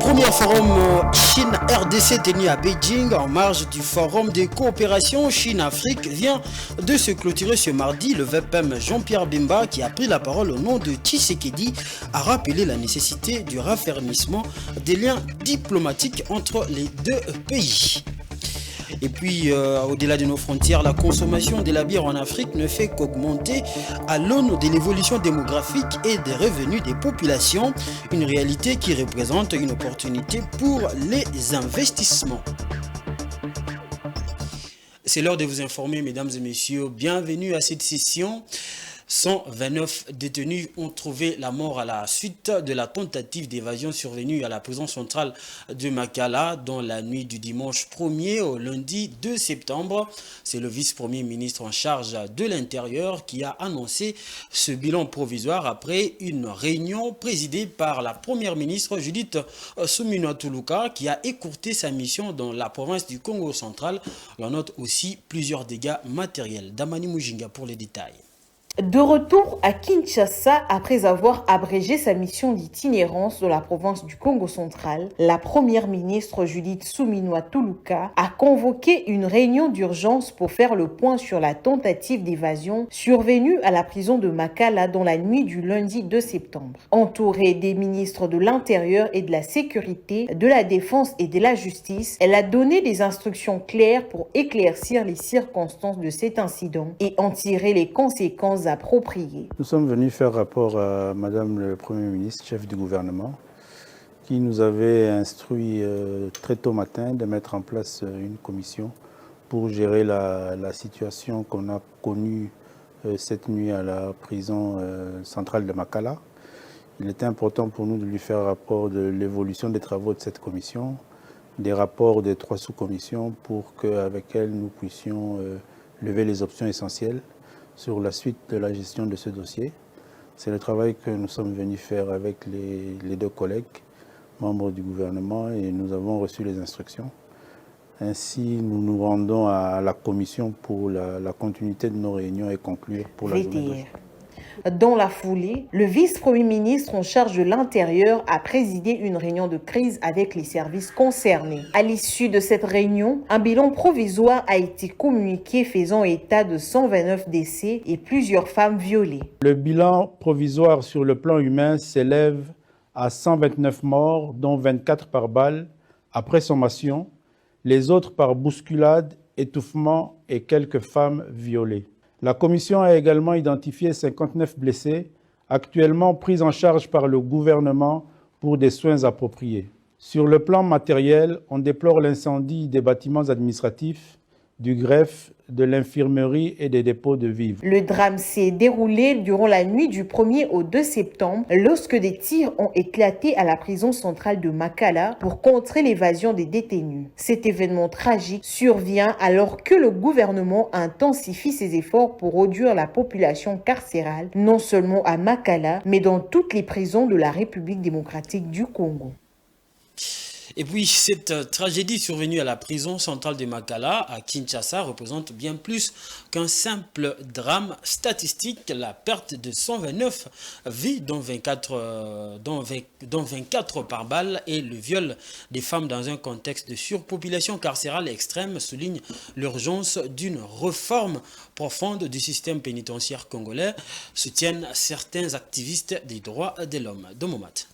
Premier forum Chine-RDC tenu à Beijing en marge du forum de coopération Chine-Afrique vient de se clôturer ce mardi. Le VPM Jean-Pierre Bemba, qui a pris la parole au nom de Tshisekedi, a rappelé la nécessité du raffermissement des liens diplomatiques entre les deux pays. Et puis, au-delà de nos frontières, la consommation de la bière en Afrique ne fait qu'augmenter à l'aune de l'évolution démographique et des revenus des populations, une réalité qui représente une opportunité pour les investissements. C'est l'heure de vous informer, mesdames et messieurs. Bienvenue à cette session. 129 détenus ont trouvé la mort à la suite de la tentative d'évasion survenue à la prison centrale de Makala dans la nuit du dimanche 1er au lundi 2 septembre. C'est le vice-premier ministre en charge de l'Intérieur qui a annoncé ce bilan provisoire après une réunion présidée par la première ministre Judith Suminwa Tuluka qui a écourté sa mission dans la province du Congo central. On note aussi plusieurs dégâts matériels. Damani Mujinga pour les détails. De retour à Kinshasa, après avoir abrégé sa mission d'itinérance dans la province du Congo central, la première ministre Judith Suminwa Tuluka a convoqué une réunion d'urgence pour faire le point sur la tentative d'évasion survenue à la prison de Makala dans la nuit du lundi 2 septembre. Entourée des ministres de l'Intérieur et de la Sécurité, de la Défense et de la Justice, elle a donné des instructions claires pour éclaircir les circonstances de cet incident et en tirer les conséquences appropriées. Nous sommes venus faire rapport à Madame le Premier ministre, chef du gouvernement, qui nous avait instruit très tôt matin de mettre en place une commission pour gérer la situation qu'on a connue cette nuit à la prison centrale de Makala. Il était important pour nous de lui faire rapport de l'évolution des travaux de cette commission, des rapports des 3 sous-commissions pour qu'avec elle nous puissions lever les options essentielles sur la suite de la gestion de ce dossier. C'est le travail que nous sommes venus faire avec les 2 collègues, membres du gouvernement, et nous avons reçu les instructions. Ainsi, nous nous rendons à la commission pour la continuité de nos réunions et conclure pour la journée d'aujourd'hui. Dans la foulée, le vice-premier ministre en charge de l'Intérieur a présidé une réunion de crise avec les services concernés. À l'issue de cette réunion, un bilan provisoire a été communiqué faisant état de 129 décès et plusieurs femmes violées. Le bilan provisoire sur le plan humain s'élève à 129 morts, dont 24 par balle, après sommation, les autres par bousculade, étouffement et quelques femmes violées. La commission a également identifié 59 blessés, actuellement pris en charge par le gouvernement pour des soins appropriés. Sur le plan matériel, on déplore l'incendie des bâtiments administratifs, du greffe, de l'infirmerie et des dépôts de vivres. Le drame s'est déroulé durant la nuit du 1er au 2 septembre lorsque des tirs ont éclaté à la prison centrale de Makala pour contrer l'évasion des détenus. Cet événement tragique survient alors que le gouvernement intensifie ses efforts pour réduire la population carcérale, non seulement à Makala, mais dans toutes les prisons de la République démocratique du Congo. Et puis, cette tragédie survenue à la prison centrale de Makala, à Kinshasa, représente bien plus qu'un simple drame statistique. La perte de 129 vies, dont 24 par balle, et le viol des femmes dans un contexte de surpopulation carcérale extrême souligne l'urgence d'une réforme profonde du système pénitentiaire congolais, soutiennent certains activistes des droits de l'homme. Domomat.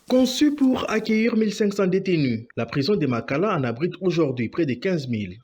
Conçue pour accueillir 1500 détenus, la prison de Makala en abrite aujourd'hui près de 15 000.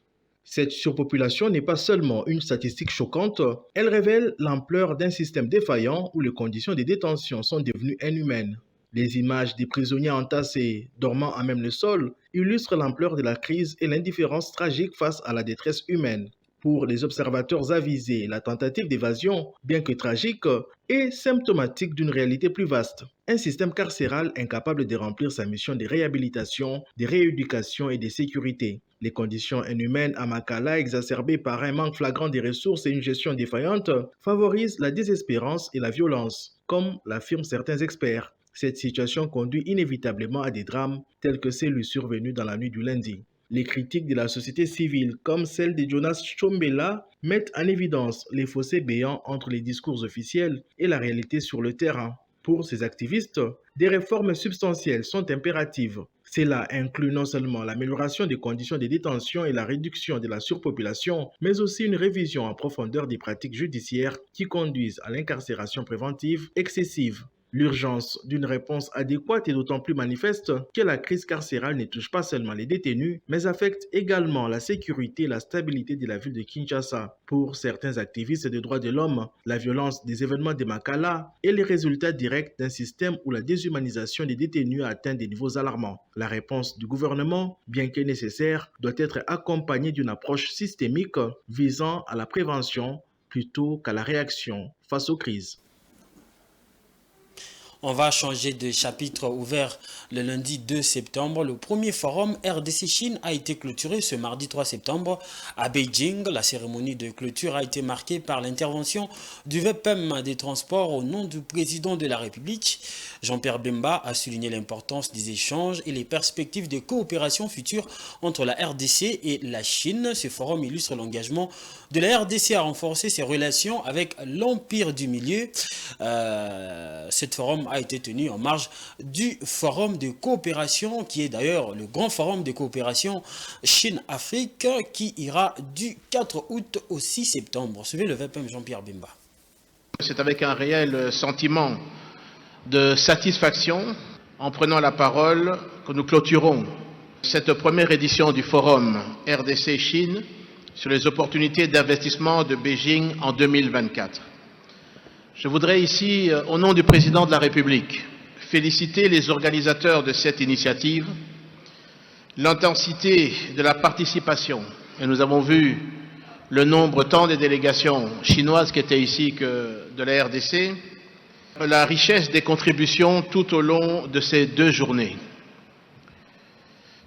Cette surpopulation n'est pas seulement une statistique choquante, elle révèle l'ampleur d'un système défaillant où les conditions de détention sont devenues inhumaines. Les images des prisonniers entassés, dormant à même le sol, illustrent l'ampleur de la crise et l'indifférence tragique face à la détresse humaine. Pour les observateurs avisés, la tentative d'évasion, bien que tragique, est symptomatique d'une réalité plus vaste. Un système carcéral incapable de remplir sa mission de réhabilitation, de rééducation et de sécurité. Les conditions inhumaines à Makala, exacerbées par un manque flagrant des ressources et une gestion défaillante, favorisent la désespérance et la violence, comme l'affirment certains experts. Cette situation conduit inévitablement à des drames tels que celui survenu dans la nuit du lundi. Les critiques de la société civile, comme celle de Jonas Chombela, mettent en évidence les fossés béants entre les discours officiels et la réalité sur le terrain. Pour ces activistes, des réformes substantielles sont impératives. Cela inclut non seulement l'amélioration des conditions de détention et la réduction de la surpopulation, mais aussi une révision en profondeur des pratiques judiciaires qui conduisent à l'incarcération préventive excessive. L'urgence d'une réponse adéquate est d'autant plus manifeste que la crise carcérale ne touche pas seulement les détenus, mais affecte également la sécurité et la stabilité de la ville de Kinshasa. Pour certains activistes des droits de l'homme, la violence des événements de Makala est le résultat direct d'un système où la déshumanisation des détenus a atteint des niveaux alarmants. La réponse du gouvernement, bien que nécessaire, doit être accompagnée d'une approche systémique visant à la prévention plutôt qu'à la réaction face aux crises. On va changer de chapitre. Ouvert le lundi 2 septembre. Le premier forum RDC-Chine a été clôturé ce mardi 3 septembre à Beijing. La cérémonie de clôture a été marquée par l'intervention du VPM des transports au nom du président de la République. Jean-Pierre Bemba a souligné l'importance des échanges et les perspectives de coopération future entre la RDC et la Chine. Ce forum illustre l'engagement de la RDC à renforcer ses relations avec l'Empire du Milieu. Cet forum a été tenu en marge du forum de coopération qui est d'ailleurs le grand forum de coopération Chine-Afrique qui ira du 4 août au 6 septembre. Suivez le VPM Jean-Pierre Bemba. C'est avec un réel sentiment de satisfaction en prenant la parole que nous clôturons cette première édition du forum RDC-Chine sur les opportunités d'investissement de Beijing en 2024. Je voudrais ici, au nom du président de la République, féliciter les organisateurs de cette initiative, l'intensité de la participation, et nous avons vu le nombre tant des délégations chinoises qui étaient ici que de la RDC, la richesse des contributions tout au long de ces 2 journées.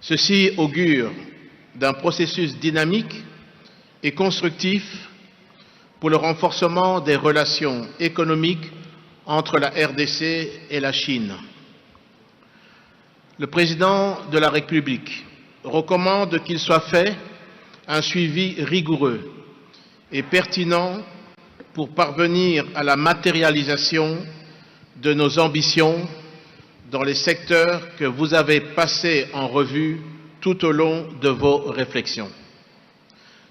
Ceci augure d'un processus dynamique et constructif pour le renforcement des relations économiques entre la RDC et la Chine. Le président de la République recommande qu'il soit fait un suivi rigoureux et pertinent pour parvenir à la matérialisation de nos ambitions dans les secteurs que vous avez passés en revue tout au long de vos réflexions.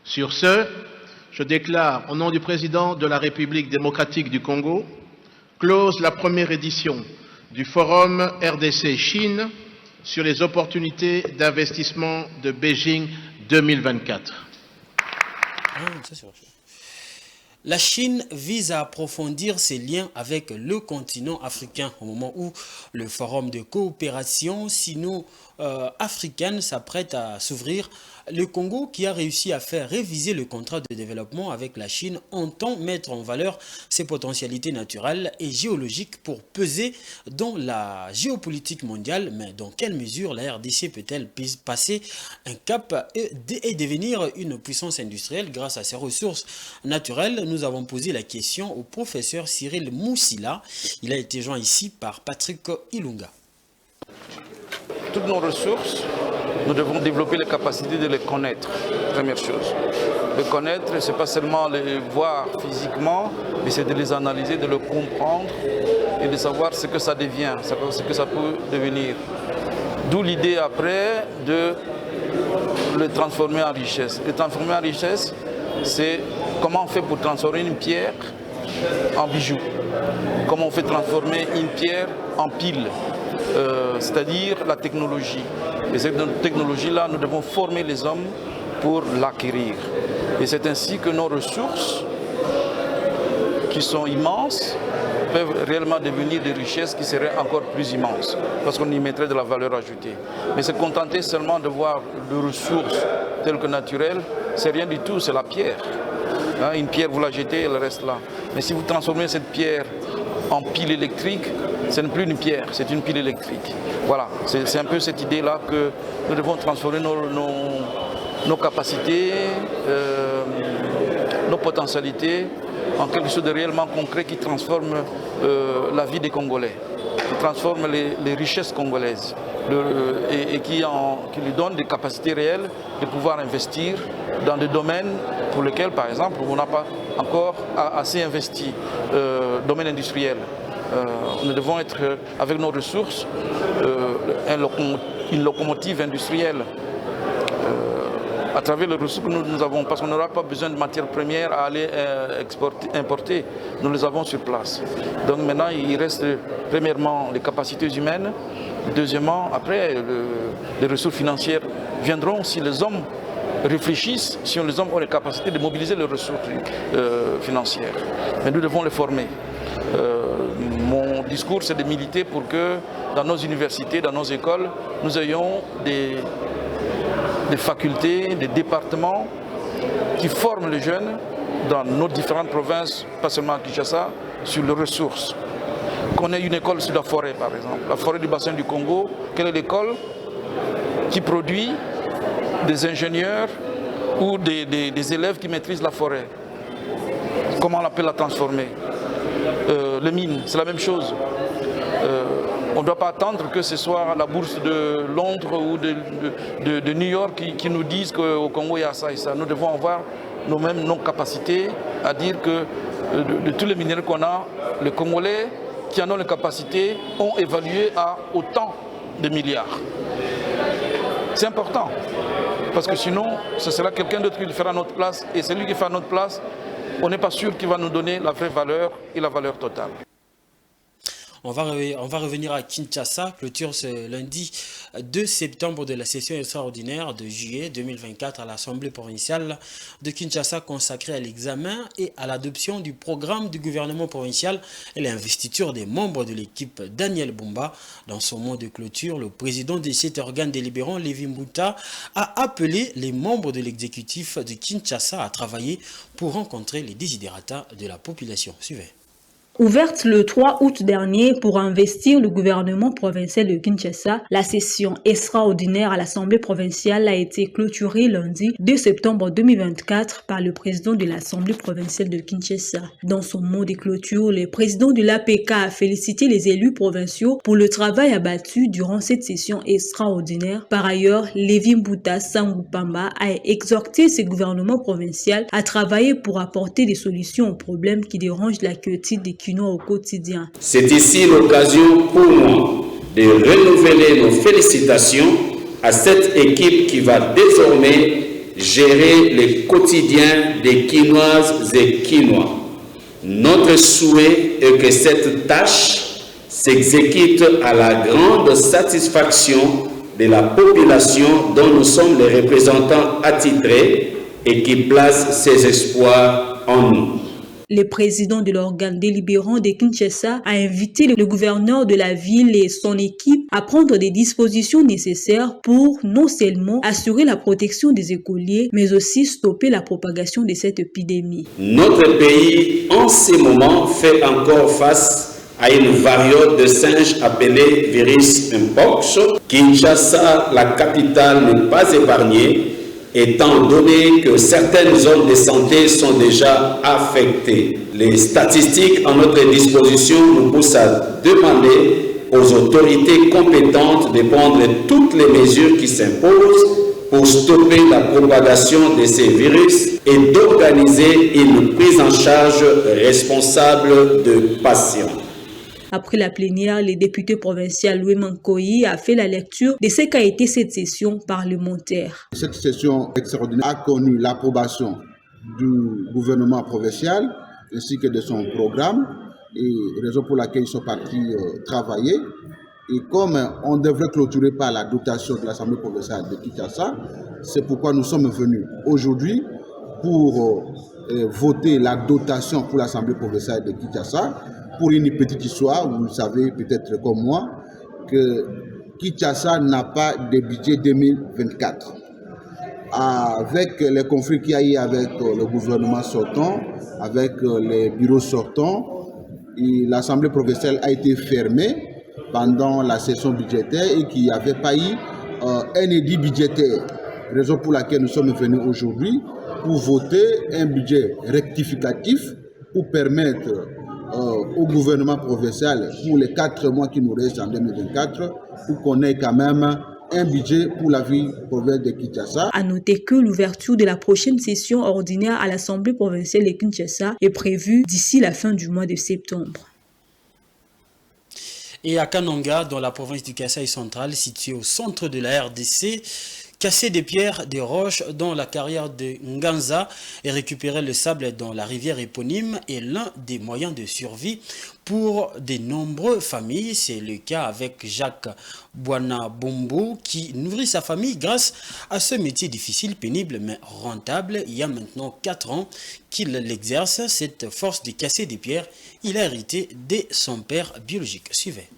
Sur ce, je déclare au nom du président de la République démocratique du Congo, close la première édition du Forum RDC-Chine sur les opportunités d'investissement de Beijing 2024. La Chine vise à approfondir ses liens avec le continent africain au moment où le forum de coopération sino-africaine s'apprête à s'ouvrir. Le Congo, qui a réussi à faire réviser le contrat de développement avec la Chine, entend mettre en valeur ses potentialités naturelles et géologiques pour peser dans la géopolitique mondiale. Mais dans quelle mesure la RDC peut-elle passer un cap et devenir une puissance industrielle grâce à ses ressources naturelles? Nous avons posé la question au professeur Cyril Moussila. Il a été joint ici par Patrick Ilunga. Toutes nos ressources, nous devons développer les capacités de les connaître, première chose. Les connaître, ce n'est pas seulement les voir physiquement, mais c'est de les analyser, de les comprendre et de savoir ce que ça devient, ce que ça peut devenir. D'où l'idée après de le transformer en richesse. Le transformer en richesse, c'est comment on fait pour transformer une pierre en bijou. Comment on fait transformer une pierre en pile. C'est-à-dire la technologie. Et cette technologie-là, nous devons former les hommes pour l'acquérir. Et c'est ainsi que nos ressources, qui sont immenses, peuvent réellement devenir des richesses qui seraient encore plus immenses, parce qu'on y mettrait de la valeur ajoutée. Mais se contenter seulement de voir des ressources telles que naturelles, c'est rien du tout, c'est la pierre. Une pierre, vous la jetez, elle reste là. Mais si vous transformez cette pierre en pile électrique, ce n'est plus une pierre, c'est une pile électrique. Voilà, c'est un peu cette idée-là que nous devons transformer nos capacités, nos potentialités en quelque chose de réellement concret qui transforme la vie des Congolais, qui transforme les richesses congolaises et qui lui donne des capacités réelles de pouvoir investir dans des domaines pour lesquels, par exemple, on n'a pas encore assez investi, domaine industriel. nous devons être, avec nos ressources, une locomotive industrielle à travers les ressources que nous avons, parce qu'on n'aura pas besoin de matières premières à aller importer, nous les avons sur place. Donc maintenant, il reste premièrement les capacités humaines, deuxièmement, après, les ressources financières viendront si les hommes réfléchissent, si les hommes ont les capacités de mobiliser les ressources financières. Mais nous devons les former. Mon discours, c'est de militer pour que dans nos universités, dans nos écoles, nous ayons des facultés, des départements qui forment les jeunes dans nos différentes provinces, pas seulement à Kinshasa, sur les ressources. Qu'on ait une école sur la forêt, par exemple, la forêt du bassin du Congo, quelle est l'école qui produit des ingénieurs ou des élèves qui maîtrisent la forêt? Comment on peut la transformer? Les mines, c'est la même chose. On ne doit pas attendre que ce soit la bourse de Londres ou de New York qui nous disent qu'au Congo il y a ça et ça. Nous devons avoir nous-mêmes nos capacités à dire que de tous les minéraux qu'on a, les Congolais qui en ont les capacités ont évalué à autant de milliards. C'est important, parce que sinon ce sera quelqu'un d'autre qui le fera à notre place, et celui qui fait à notre place, on n'est pas sûr qu'il va nous donner la vraie valeur et la valeur totale. On va revenir à Kinshasa, clôture ce lundi 2 septembre de la session extraordinaire de juillet 2024 à l'Assemblée provinciale de Kinshasa consacrée à l'examen et à l'adoption du programme du gouvernement provincial et l'investiture des membres de l'équipe Daniel Bumba. Dans son mot de clôture, le président de cet organe délibérant, Lévi Mbuta, a appelé les membres de l'exécutif de Kinshasa à travailler pour rencontrer les desiderata de la population. Suivez. Ouverte le 3 août dernier pour investir le gouvernement provincial de Kinshasa, la session extraordinaire à l'Assemblée provinciale a été clôturée lundi 2 septembre 2024 par le président de l'Assemblée provinciale de Kinshasa. Dans son mot de clôture, le président de l'APK a félicité les élus provinciaux pour le travail abattu durant cette session extraordinaire. Par ailleurs, Lévi Mbuta Sangupamba a exhorté ce gouvernement provincial à travailler pour apporter des solutions aux problèmes qui dérangent la quiétude des au quotidien. C'est ici l'occasion pour moi de renouveler nos félicitations à cette équipe qui va désormais gérer le quotidien des Kinoises et Kinois. Notre souhait est que cette tâche s'exécute à la grande satisfaction de la population dont nous sommes les représentants attitrés et qui place ses espoirs en nous. Le président de l'organe délibérant de Kinshasa a invité le gouverneur de la ville et son équipe à prendre des dispositions nécessaires pour non seulement assurer la protection des écoliers, mais aussi stopper la propagation de cette épidémie. Notre pays, en ce moment, fait encore face à une variole de singe appelée virus Mpox. Kinshasa, la capitale, n'est pas épargnée, étant donné que certaines zones de santé sont déjà affectées. Les statistiques à notre disposition nous poussent à demander aux autorités compétentes de prendre toutes les mesures qui s'imposent pour stopper la propagation de ces virus et d'organiser une prise en charge responsable de patients. Après la plénière, le député provincial Louis Mankoyi a fait la lecture de ce qu'a été cette session parlementaire. Cette session extraordinaire a connu l'approbation du gouvernement provincial ainsi que de son programme, et raison pour laquelle ils sont partis travailler. Et comme on devrait clôturer par la dotation de l'Assemblée provinciale de Kinshasa, c'est pourquoi nous sommes venus aujourd'hui pour voter la dotation pour l'Assemblée provinciale de Kinshasa. Pour une petite histoire, vous savez peut-être comme moi que Kinshasa n'a pas de budget 2024. Avec les conflits qu'il y a eu avec le gouvernement sortant, avec les bureaux sortants, l'Assemblée provinciale a été fermée pendant la session budgétaire et qu'il n'y avait pas eu un édit budgétaire. Raison pour laquelle nous sommes venus aujourd'hui pour voter un budget rectificatif pour permettre au gouvernement provincial pour les 4 mois qui nous restent en 2024 pour qu'on ait quand même un budget pour la ville provinciale de Kinshasa. À noter que l'ouverture de la prochaine session ordinaire à l'Assemblée provinciale de Kinshasa est prévue d'ici la fin du mois de septembre. Et à Kananga, dans la province du Kasaï central, située au centre de la RDC, casser des pierres, des roches dans la carrière de Nganza et récupérer le sable dans la rivière éponyme est l'un des moyens de survie pour de nombreuses familles. C'est le cas avec Jacques Bouana-Bombo qui nourrit sa famille grâce à ce métier difficile, pénible mais rentable. Il y a maintenant 4 ans qu'il l'exerce, cette force de casser des pierres. Il a hérité de son père biologique. Suivez.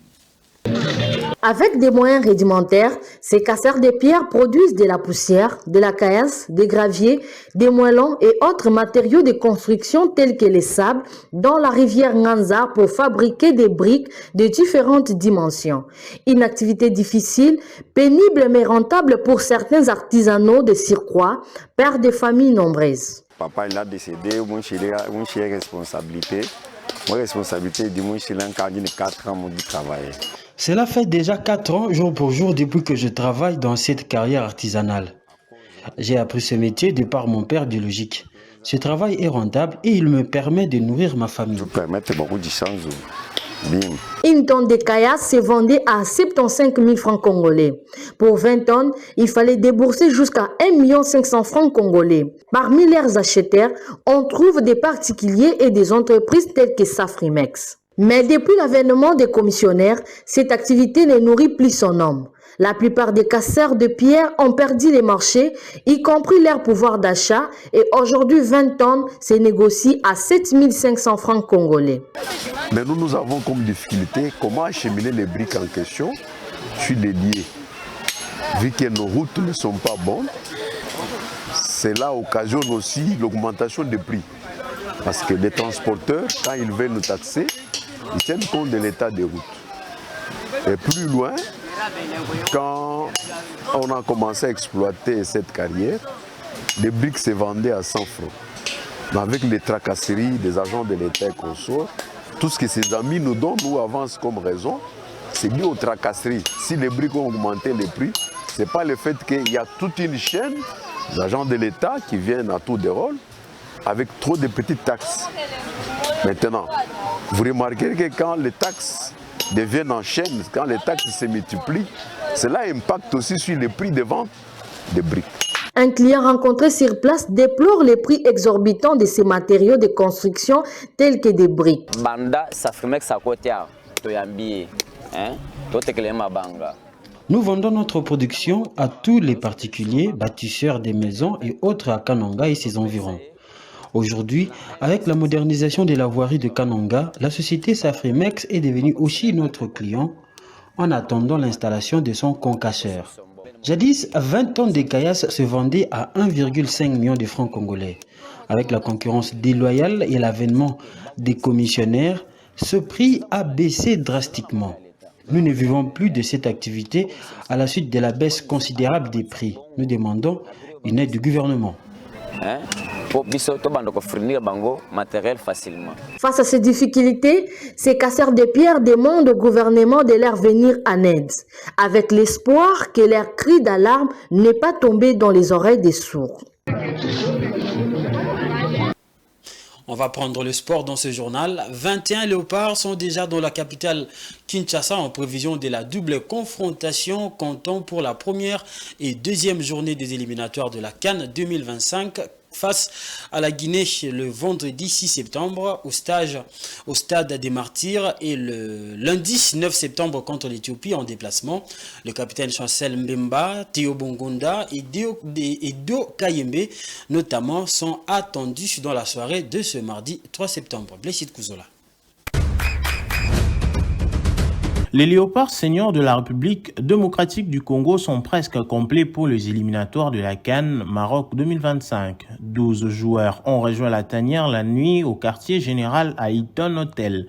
Avec des moyens rudimentaires, ces casseurs de pierres produisent de la poussière, de la caillasse, des graviers, des moellons et autres matériaux de construction tels que les sables dans la rivière Nganza pour fabriquer des briques de différentes dimensions. Une activité difficile, pénible mais rentable pour certains artisanaux de surcroît, père de familles nombreuses. Papa il a décédé, mon chéri responsabilité. Moi responsabilité du mon chéri en 4 ans de travail. Cela fait déjà 4 ans, jour pour jour, depuis que je travaille dans cette carrière artisanale. J'ai appris ce métier de par mon père biologique. Ce travail est rentable et il me permet de nourrir ma famille. Je permets beaucoup de choses. Une tonne de caillasse se vendait à 75 000 francs congolais. Pour 20 tonnes, il fallait débourser jusqu'à 1 500 000 francs congolais. Parmi leurs acheteurs, on trouve des particuliers et des entreprises telles que Safrimex. Mais depuis l'avènement des commissionnaires, cette activité ne nourrit plus son homme. La plupart des casseurs de pierres ont perdu les marchés, y compris leur pouvoir d'achat, et aujourd'hui 20 tonnes se négocient à 7 500 francs congolais. Mais nous avons comme difficulté comment acheminer les briques en question sur les liés. Vu que nos routes ne sont pas bonnes, cela occasionne aussi l'augmentation des prix. Parce que les transporteurs, quand ils veulent nous taxer, ils tiennent compte de l'état des routes. Et plus loin, quand on a commencé à exploiter cette carrière, les briques se vendaient à 100 francs. Mais avec les tracasseries des agents de l'État et consorts, tout ce que ces amis nous donnent, nous avancent comme raison, c'est lié aux tracasseries. Si les briques ont augmenté les prix, ce n'est pas le fait qu'il y a toute une chaîne d'agents de l'État qui viennent à tour de rôle avec trop de petites taxes. Maintenant, vous remarquez que quand les taxes deviennent en chaîne, quand les taxes se multiplient, cela impacte aussi sur les prix de vente des briques. Un client rencontré sur place déplore les prix exorbitants de ces matériaux de construction tels que des briques. Nous vendons notre production à tous les particuliers, bâtisseurs des maisons et autres à Kananga et ses environs. Aujourd'hui, avec la modernisation de la voirie de Kananga, la société Safrimex est devenue aussi notre client en attendant l'installation de son concasseur. Jadis, 20 tonnes de caillasse se vendaient à 1,5 million de francs congolais. Avec la concurrence déloyale et l'avènement des commissionnaires, ce prix a baissé drastiquement. Nous ne vivons plus de cette activité à la suite de la baisse considérable des prix. Nous demandons une aide du gouvernement. Face à ces difficultés, ces casseurs de pierres demandent au gouvernement de leur venir en aide, avec l'espoir que leur cri d'alarme n'est pas tombé dans les oreilles des sourds. On va prendre le sport dans ce journal. 21 léopards sont déjà dans la capitale Kinshasa en prévision de la double confrontation comptant pour la première et deuxième journée des éliminatoires de la CAN 2025 face à la Guinée le vendredi 6 septembre au stade des Martyrs et le lundi 9 septembre contre l'Éthiopie en déplacement. Le capitaine Chancel Mbemba, Théo Bongonda et Do Kayembe notamment sont attendus dans la soirée de ce mardi 3 septembre. Blessed Kouzola. Les léopards seniors de la République démocratique du Congo sont presque complets pour les éliminatoires de la CAN Maroc 2025. 12 joueurs ont rejoint la tanière la nuit au quartier général à Hilton Hotel.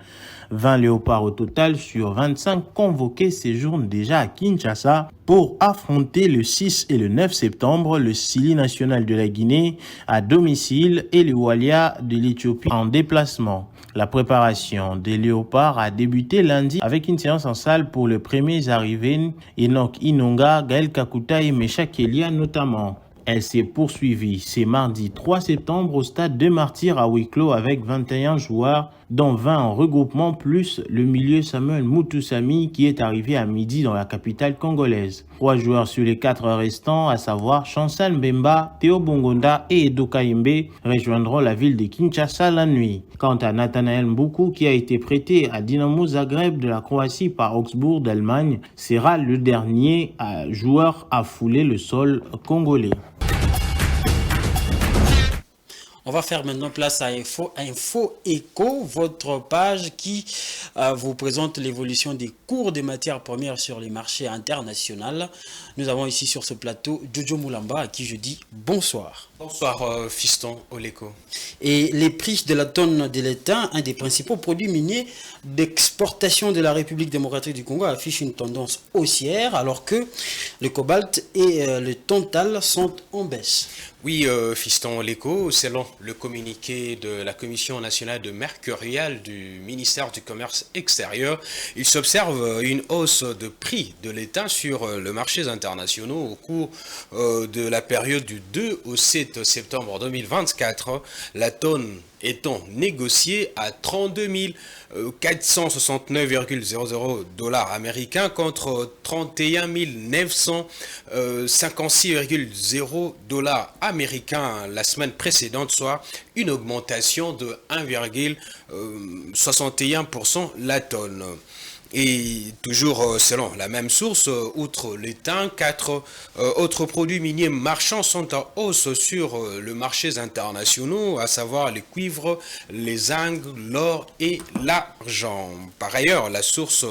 20 léopards au total sur 25 convoqués séjournent déjà à Kinshasa pour affronter le 6 et le 9 septembre le Sili national de la Guinée à domicile et le Walia de l'Éthiopie en déplacement. La préparation des léopards a débuté lundi avec une séance en salle pour les premiers arrivés, Enoch Inonga, Gaël Kakuta et Mesha Kelia notamment. Elle s'est poursuivie ce mardi 3 septembre au stade des Martyrs à huis clos avec 21 joueurs dont 20 en regroupement, plus le milieu Samuel Mutusami qui est arrivé à midi dans la capitale congolaise. 3 joueurs sur les 4 restants, à savoir Chancel Mbemba, Théo Bongonda et Edo Kaimbe, rejoindront la ville de Kinshasa la nuit. Quant à Nathanael Mboukou, qui a été prêté à Dynamo Zagreb de la Croatie par Augsbourg d'Allemagne, sera le dernier joueur à fouler le sol congolais. On va faire maintenant place à Info Eco, votre page qui vous présente l'évolution des cours des matières premières sur les marchés internationaux. Nous avons ici sur ce plateau Jojo Moulamba à qui je dis bonsoir. Bonsoir fiston Oleko. Et les prix de la tonne de l'étain, un des principaux produits miniers d'exportation de la République démocratique du Congo, affiche une tendance haussière alors que le cobalt et le tantal sont en baisse. Oui, fiston Oleko, selon le communiqué de la Commission nationale de mercurial du ministère du Commerce extérieur, il s'observe une hausse de prix de l'étain sur le marché internationaux au cours de la période du 2 au 7 septembre 2024. La tonne étant négociée à 32 469,00 $ américains contre 31 956,0 $ américains la semaine précédente, soit une augmentation de 1,61% la tonne. Et toujours selon la même source, outre l'étain, 4 autres produits miniers marchands sont en hausse sur le marché international, à savoir le cuivre, les zinc, l'or et l'argent. Par ailleurs, la source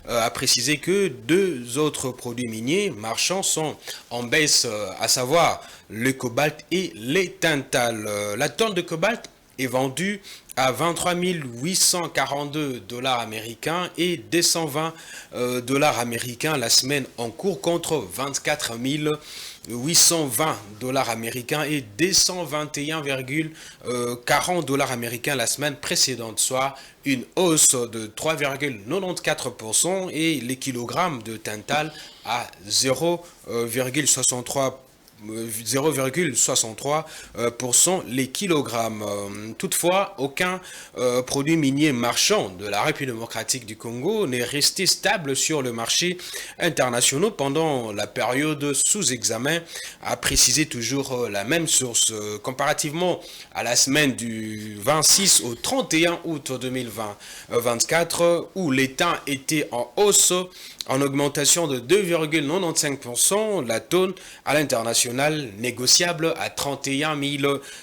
a précisé que 2 autres produits miniers marchands sont en baisse, à savoir le cobalt et les tantals. La tonne de cobalt est vendue à 23 842 $ américains et 220 $ américains la semaine en cours contre 24 820 $ américains et 221,40 $ américains la semaine précédente, soit une hausse de 3,94% et les kilogrammes de tantal à 0,63% les kilogrammes. Toutefois, aucun produit minier marchand de la République démocratique du Congo n'est resté stable sur le marché international pendant la période sous examen, a précisé toujours la même source. Comparativement à la semaine du 26 au 31 août 2024, où l'étain était en hausse, en augmentation de 2,95%, la tonne à l'international négociable à 31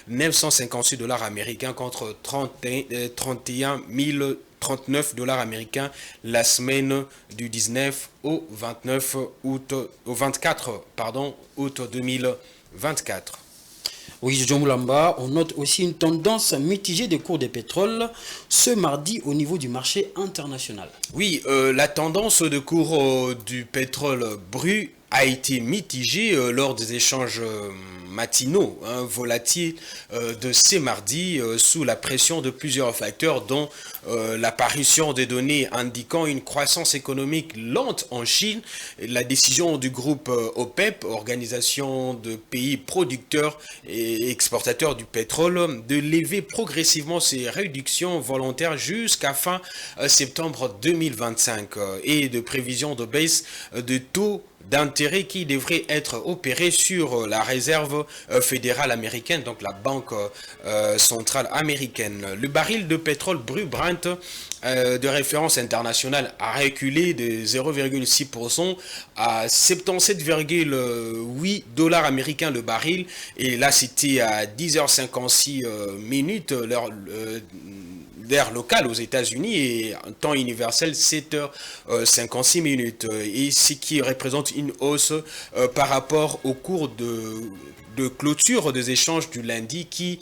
956 $ américains contre 31 039 $ américains la semaine du 19 au 24 août 2024. Oui, John Moulamba, on note aussi une tendance mitigée des cours des pétroles ce mardi au niveau du marché international. Oui, la tendance de cours du pétrole brut a été mitigée lors des échanges matinaux volatiles de ces mardis sous la pression de plusieurs facteurs dont l'apparition des données indiquant une croissance économique lente en Chine, la décision du groupe OPEP, organisation de pays producteurs et exportateurs du pétrole, de lever progressivement ces réductions volontaires jusqu'à fin septembre 2025 et de prévision de baisse de taux d'intérêt qui devrait être opéré sur la réserve fédérale américaine, donc la banque centrale américaine. Le baril de pétrole brut Brent de référence internationale a reculé de 0,6% à 77,8 $ américains le baril, et là c'était à 10h56 minutes l'heure locale aux États-Unis et en temps universel 7h56 minutes, et ce qui représente une hausse par rapport au cours de clôture des échanges du lundi qui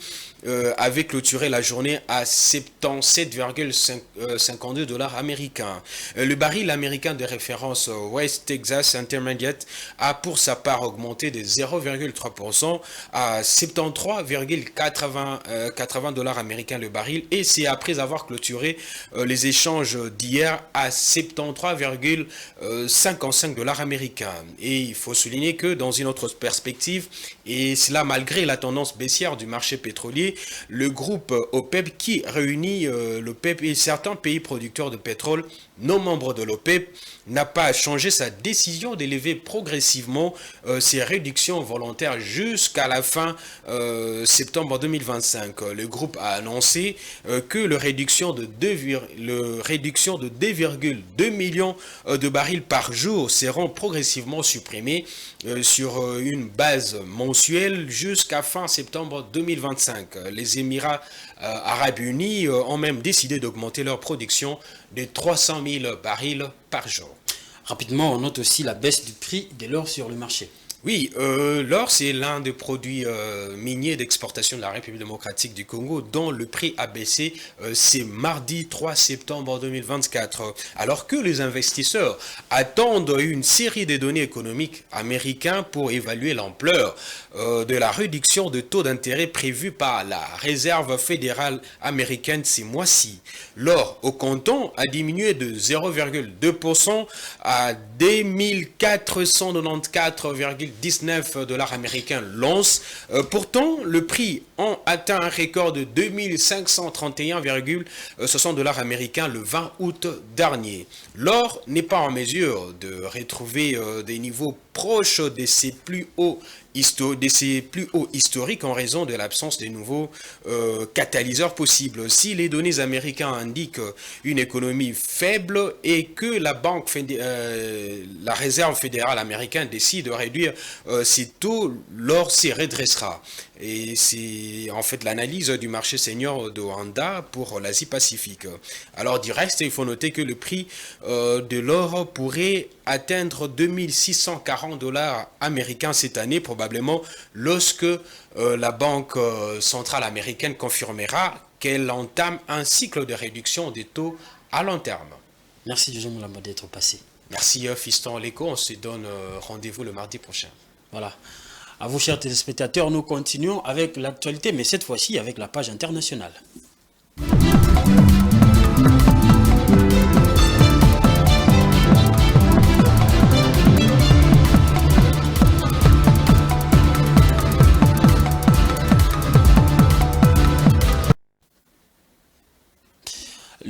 avait clôturé la journée à 77,52 $ américains. Le baril américain de référence West Texas Intermediate a pour sa part augmenté de 0,3% à 73,80 $ américains le baril, et c'est après après avoir clôturé les échanges d'hier à 73,55 $ américains. Et il faut souligner que dans une autre perspective, et cela malgré la tendance baissière du marché pétrolier, le groupe OPEP qui réunit l'OPEP et certains pays producteurs de pétrole non membres de l'OPEP n'a pas changé sa décision d'élever progressivement ses réductions volontaires jusqu'à la fin septembre 2025. Le groupe a annoncé que la réduction de 2,2 millions de barils par jour seront progressivement supprimés sur une base mensuelle jusqu'à fin septembre 2025. Les Émirats Arabes Unis ont même décidé d'augmenter leur production de 300 000 barils par jour. Rapidement, on note aussi la baisse du prix de l'or sur le marché. Oui, l'or, c'est l'un des produits miniers d'exportation de la République démocratique du Congo dont le prix a baissé c'est mardi 3 septembre 2024. Alors que les investisseurs attendent une série de données économiques américaines pour évaluer l'ampleur de la réduction de taux d'intérêt prévue par la Réserve fédérale américaine ces mois-ci. L'or au comptant a diminué de 0,2% à 2494,19 $ américains l'once. Pourtant, le prix a atteint un record de 2531,60 $ américains le 20 août dernier. L'or n'est pas en mesure de retrouver des niveaux proches de ses plus hauts historiques en raison de l'absence de nouveaux catalyseurs possibles. Si les données américaines indiquent une économie faible et que la Réserve fédérale américaine décide de réduire ses taux, l'or s'y redressera. Et c'est en fait l'analyse du marché senior de Rwanda pour l'Asie-Pacifique. Alors du reste, il faut noter que le prix de l'or pourrait atteindre 2640 $ américains cette année, probablement lorsque la Banque centrale américaine confirmera qu'elle entame un cycle de réduction des taux à long terme. Merci José Moulamba d'être passé. Merci Fiston Leko, on se donne rendez-vous le mardi prochain. Voilà. À vous chers téléspectateurs, nous continuons avec l'actualité, mais cette fois-ci avec la page internationale.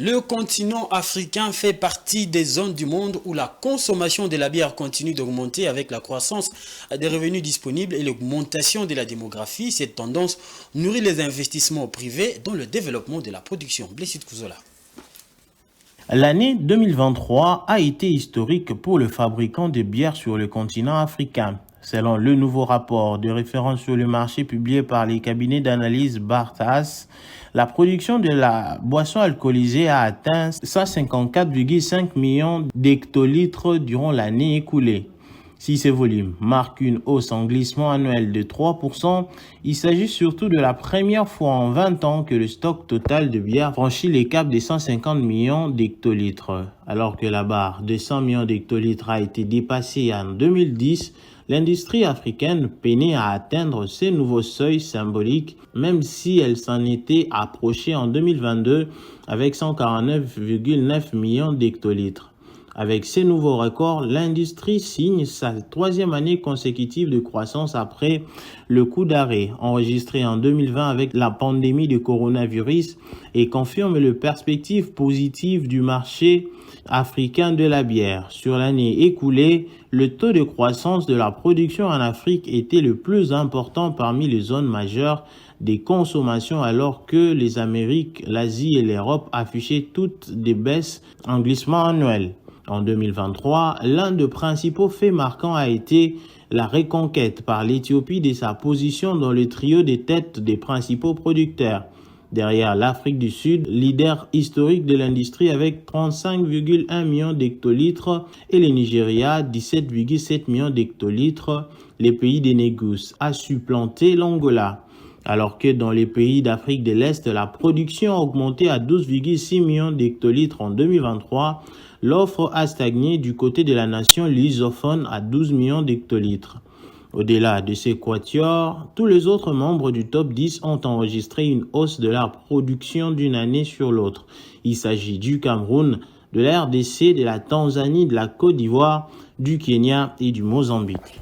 Le continent africain fait partie des zones du monde où la consommation de la bière continue d'augmenter avec la croissance des revenus disponibles et l'augmentation de la démographie. Cette tendance nourrit les investissements privés dans le développement de la production. Blessed Kouzola. L'année 2023 a été historique pour le fabricant de bière sur le continent africain. Selon le nouveau rapport de référence sur le marché publié par les cabinets d'analyse Bartas, la production de la boisson alcoolisée a atteint 154,5 millions d'hectolitres durant l'année écoulée. Si ces volumes marquent une hausse en glissement annuel de 3%, il s'agit surtout de la première fois en 20 ans que le stock total de bière franchit les caps des 150 millions d'hectolitres. Alors que la barre de 100 millions d'hectolitres a été dépassée en 2010, l'industrie africaine peinait à atteindre ces nouveaux seuils symboliques, même si elle s'en était approchée en 2022 avec 149,9 millions d'hectolitres. Avec ces nouveaux records, l'industrie signe sa troisième année consécutive de croissance après le coup d'arrêt enregistré en 2020 avec la pandémie de coronavirus et confirme les perspectives positives du marché africain de la bière. Sur l'année écoulée, le taux de croissance de la production en Afrique était le plus important parmi les zones majeures des consommations alors que les Amériques, l'Asie et l'Europe affichaient toutes des baisses en glissement annuel. En 2023, l'un des principaux faits marquants a été la reconquête par l'Éthiopie de sa position dans le trio des têtes des principaux producteurs. Derrière l'Afrique du Sud, leader historique de l'industrie avec 35,1 millions d'hectolitres et le Nigeria, 17,7 millions d'hectolitres, les pays des Négus a supplanté l'Angola. Alors que dans les pays d'Afrique de l'Est, la production a augmenté à 12,6 millions d'hectolitres en 2023, l'offre a stagné du côté de la nation lusophone à 12 millions d'hectolitres. Au-delà de ces quatuors, tous les autres membres du top 10 ont enregistré une hausse de leur production d'une année sur l'autre. Il s'agit du Cameroun, de la RDC, de la Tanzanie, de la Côte d'Ivoire, du Kenya et du Mozambique.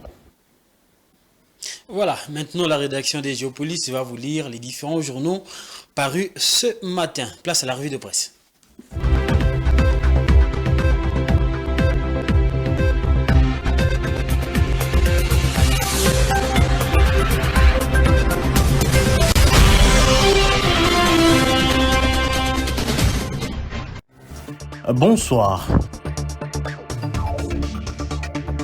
Voilà, maintenant la rédaction des Géopolis va vous lire les différents journaux parus ce matin. Place à la revue de presse. Bonsoir.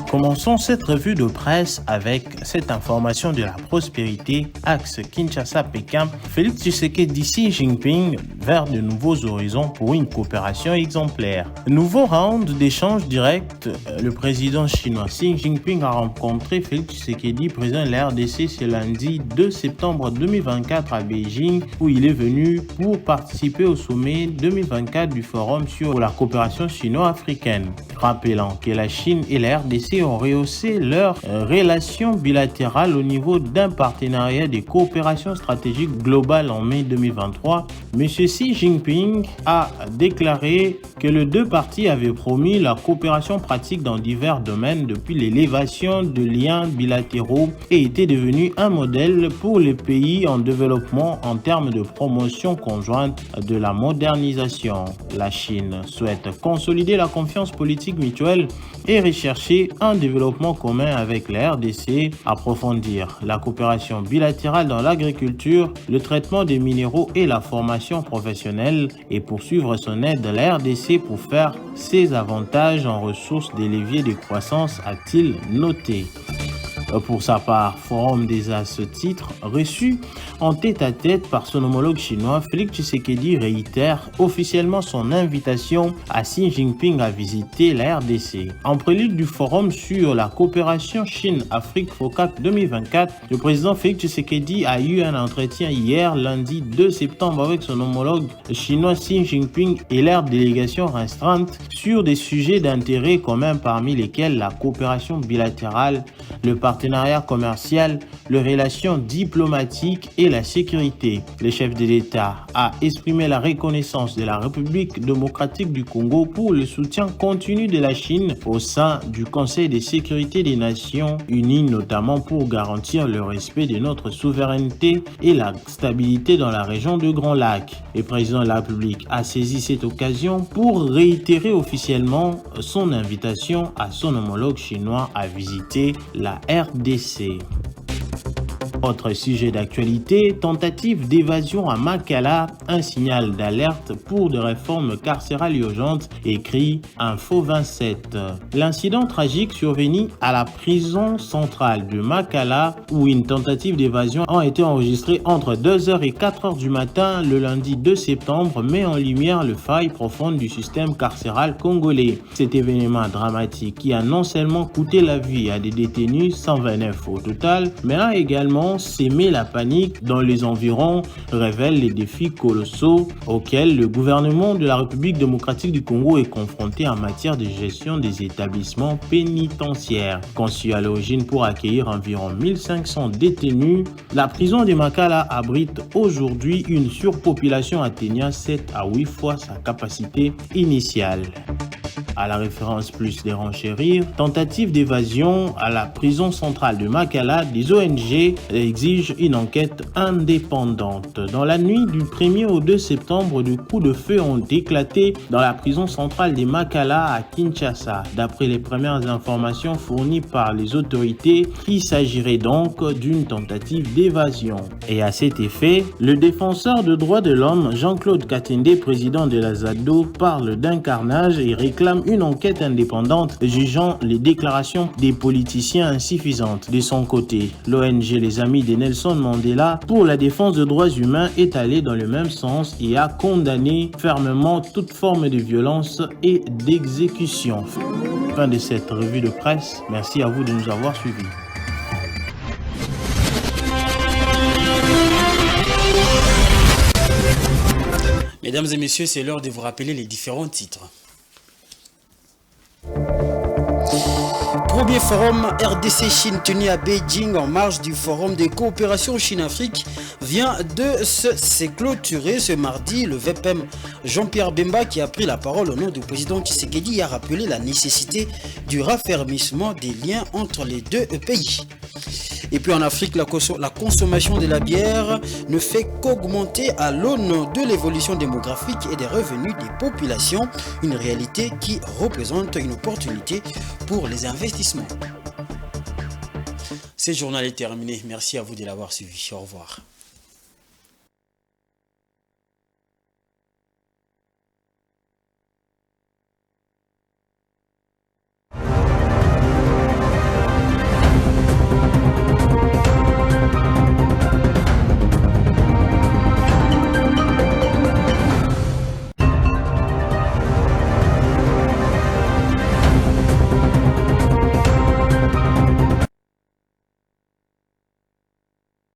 Commençons cette revue de presse avec cette information de la prospérité, axe Kinshasa-Pékin, Félix Tshisekedi Xi Jinping vers de nouveaux horizons pour une coopération exemplaire. Nouveau round d'échanges directs, le président chinois Xi Jinping a rencontré Félix Tshisekedi, président de la RDC, ce lundi 2 septembre 2024 à Beijing, où il est venu pour participer au sommet 2024 du Forum sur la coopération sino-africaine. Rappelant que la Chine et la RDC ont rehaussé leurs relations bilatérales au niveau d'un partenariat de coopération stratégique globale en mai 2023, M. Xi Jinping a déclaré que les deux parties avaient promis la coopération pratique dans divers domaines depuis l'élévation de liens bilatéraux et était devenu un modèle pour les pays en développement en termes de promotion conjointe de la modernisation. La Chine souhaite consolider la confiance politique mutuelle et rechercher un développement commun avec la RDC, approfondir la coopération bilatérale dans l'agriculture, le traitement des minéraux et la formation professionnelle et poursuivre son aide à la RDC pour faire ses avantages en ressources des leviers de croissance, a-t-il noté. Pour sa part, Forum des As, ce titre, reçu en tête-à-tête par son homologue chinois, Félix Tshisekedi réitère officiellement son invitation à Xi Jinping à visiter la RDC. En prélude du Forum sur la coopération Chine-Afrique FOCAC 2024, le président Félix Tshisekedi a eu un entretien hier, lundi 2 septembre, avec son homologue chinois Xi Jinping et leur délégation restreinte sur des sujets d'intérêt commun parmi lesquels la coopération bilatérale, le partenariat commercial, les relations diplomatiques et la sécurité. Le chef de l'État a exprimé la reconnaissance de la République démocratique du Congo pour le soutien continu de la Chine au sein du Conseil de sécurité des Nations Unies, notamment pour garantir le respect de notre souveraineté et la stabilité dans la région de Grand Lac. Le président de la République a saisi cette occasion pour réitérer officiellement son invitation à son homologue chinois à visiter la RDC. Autre sujet d'actualité, tentative d'évasion à Makala, un signal d'alerte pour des réformes carcérales urgentes, écrit Info 27. L'incident tragique survenu à la prison centrale de Makala, où une tentative d'évasion a été enregistrée entre 2h et 4h du matin le lundi 2 septembre, met en lumière le faille profonde du système carcéral congolais. Cet événement dramatique qui a non seulement coûté la vie à des détenus, 129 au total, mais a également s'aimer la panique dans les environs, révèle les défis colossaux auxquels le gouvernement de la République démocratique du Congo est confronté en matière de gestion des établissements pénitentiaires. Conçue à l'origine pour accueillir environ 1500 détenus, la prison de Makala abrite aujourd'hui une surpopulation atteignant 7 à 8 fois sa capacité initiale. À la référence plus des renchérir, tentative d'évasion à la prison centrale de Makala, des ONG exigent une enquête indépendante. Dans la nuit du 1er au 2 septembre, des coups de feu ont éclaté dans la prison centrale de Makala à Kinshasa. D'après les premières informations fournies par les autorités, il s'agirait donc d'une tentative d'évasion. Et à cet effet, le défenseur de droits de l'homme Jean-Claude Katende, président de la ZADO, parle d'un carnage et réclame une enquête indépendante jugeant les déclarations des politiciens insuffisantes. De son côté, l'ONG Les Amis de Nelson Mandela pour la défense des droits humains est allée dans le même sens et a condamné fermement toute forme de violence et d'exécution. Fin de cette revue de presse. Merci à vous de nous avoir suivis. Mesdames et messieurs, c'est l'heure de vous rappeler les différents titres. Pour premier forum RDC-Chine tenu à Beijing en marge du forum de coopération Chine-Afrique vient de se clôturer ce mardi. Le VPM Jean-Pierre Bemba, qui a pris la parole au nom du président Tshisekedi, a rappelé la nécessité du raffermissement des liens entre les deux pays. Et puis en Afrique, la consommation de la bière ne fait qu'augmenter à l'aune de l'évolution démographique et des revenus des populations, une réalité qui représente une opportunité pour les investissements. Ce journal est terminé. Merci à vous de l'avoir suivi. Au revoir.